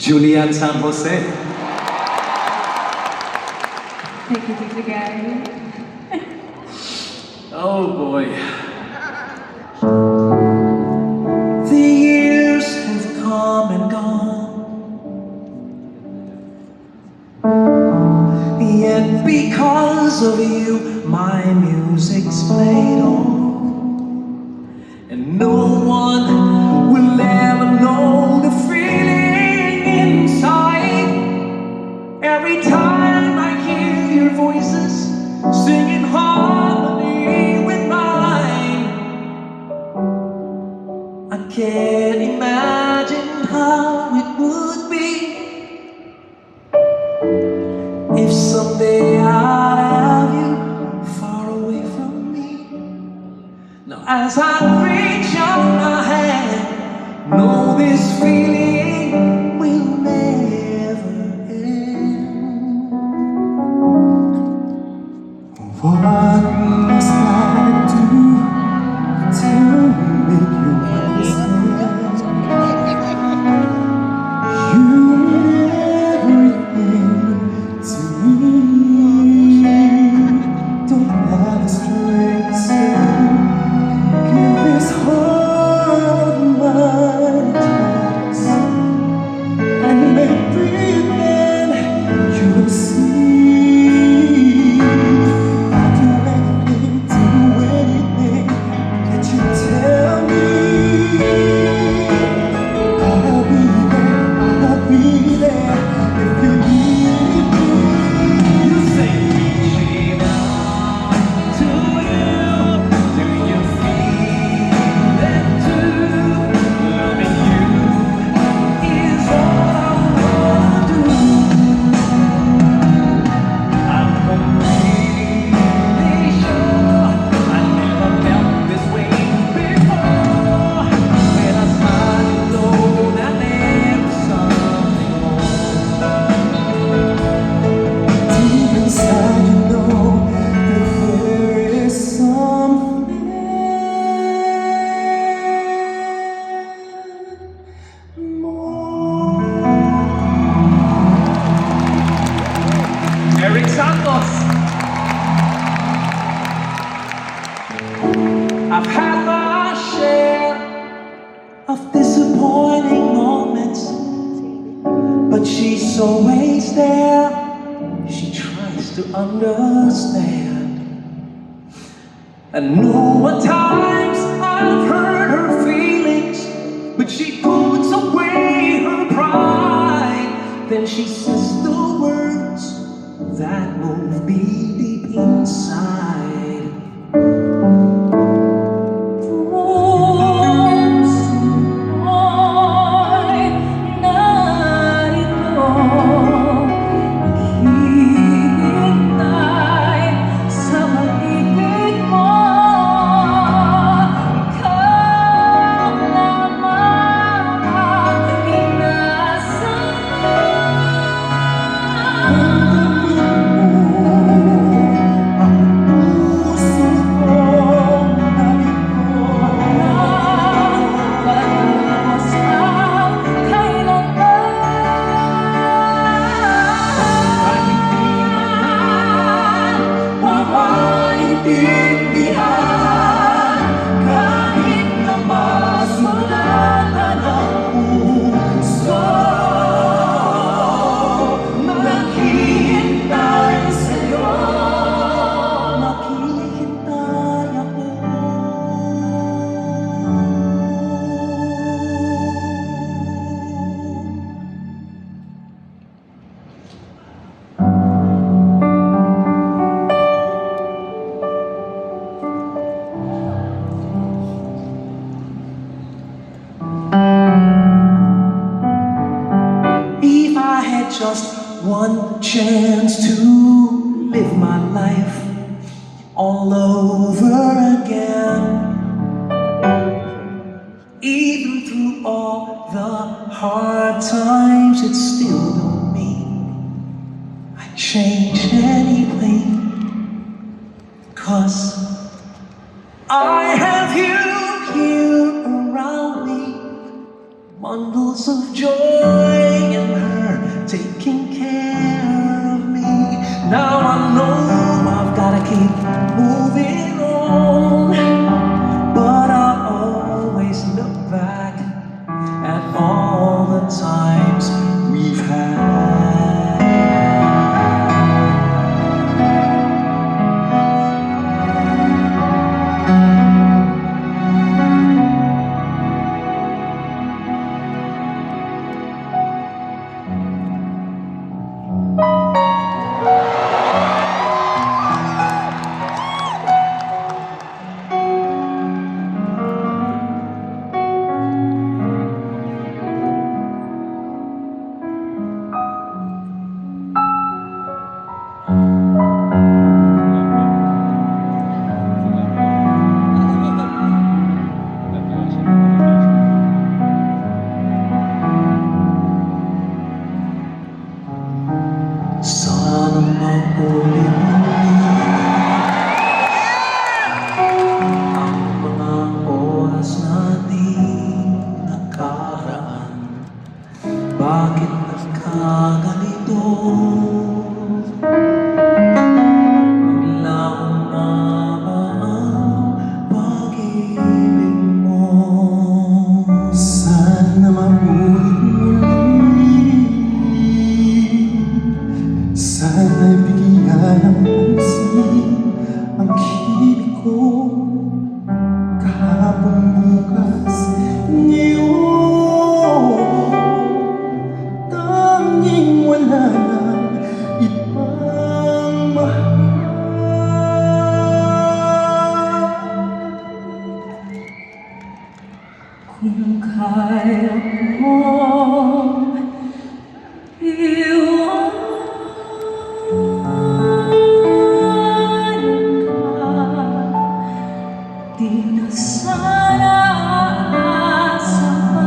Julian San Jose. Thank you, Tito Gary. Oh boy. The years have come and gone, yet because of you, my music's played on, and no one will ever know the feeling inside. Every time I hear your voices singing harmony with mine, I can't imagine how it would be if someday I'd have you far away from me. Now as I reach out my hand, know this feeling will never end. What must I do to make you understand? You mean everything to me. Don't have the strength to say, give this heart of mine a chance, and maybe then you will see. Eric Santos. I've had my share of disappointing moments, but she's always there. She tries to understand. And know at times I've hurt her feelings, but she puts away her pride. Then she says the words that move me deep inside. Just one chance to live my life all over again. Even through all the hard times, it still don't mean I changed anything. 'Cause I have you here around me, bundles of joy in her, taking care of me. Now I know I've gotta keep moving on, but I always look back at all the times we've had. Sana maulit ang mga oras natin nakaraan. Bakit nagkaganito? Naglaon na ba ang pag-ibig mo? Sana maulit muli. Sana bigyan ng pansin ang hibig ko. Kahapon, bukas, ngayon, tanging wala nang ibang mahal. Kung kaya mo di na sana aasa pa.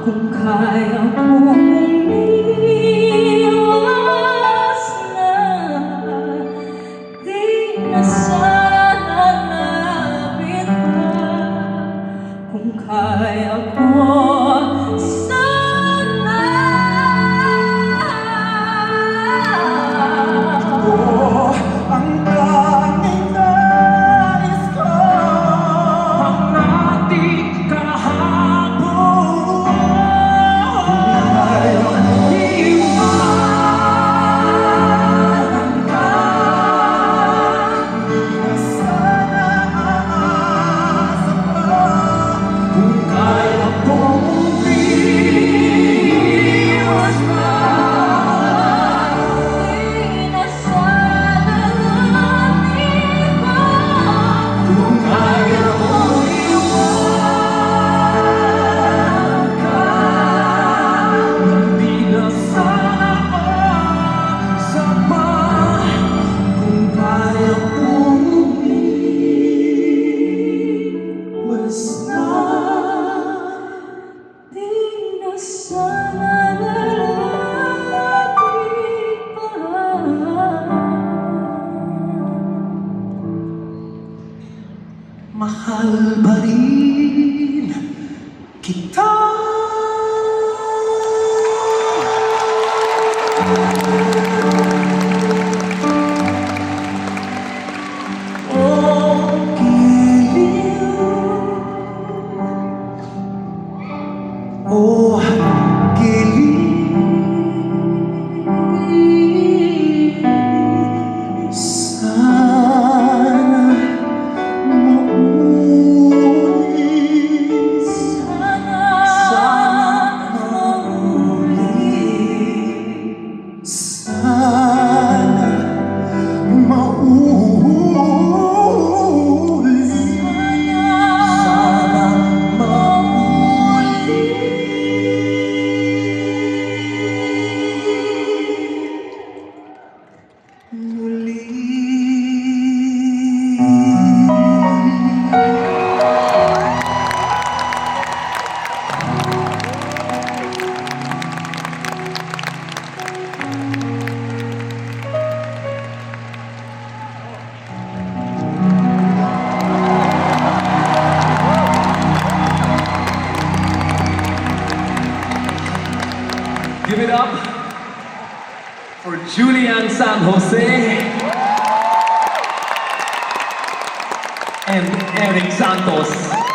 Kung kaya kong umiwas na, di na sana labit pa. Kung kaya ko sana Oh, ang tanging nais ko ang ating kahapon. Ngayon, iwanan ka. Di na sana aasa pa. Kung kaya kong umiwas na. di na sana labit pa. Kung kaya kong iwanan ka, hindi na sana aasa pa. Kung kaya kong umiwas na. Di na sana labit pa. Mahal pa rin kita. Oh, giliw. Oh, giliw. Sana maulit. Sana Julian San Jose, and Eric Santos.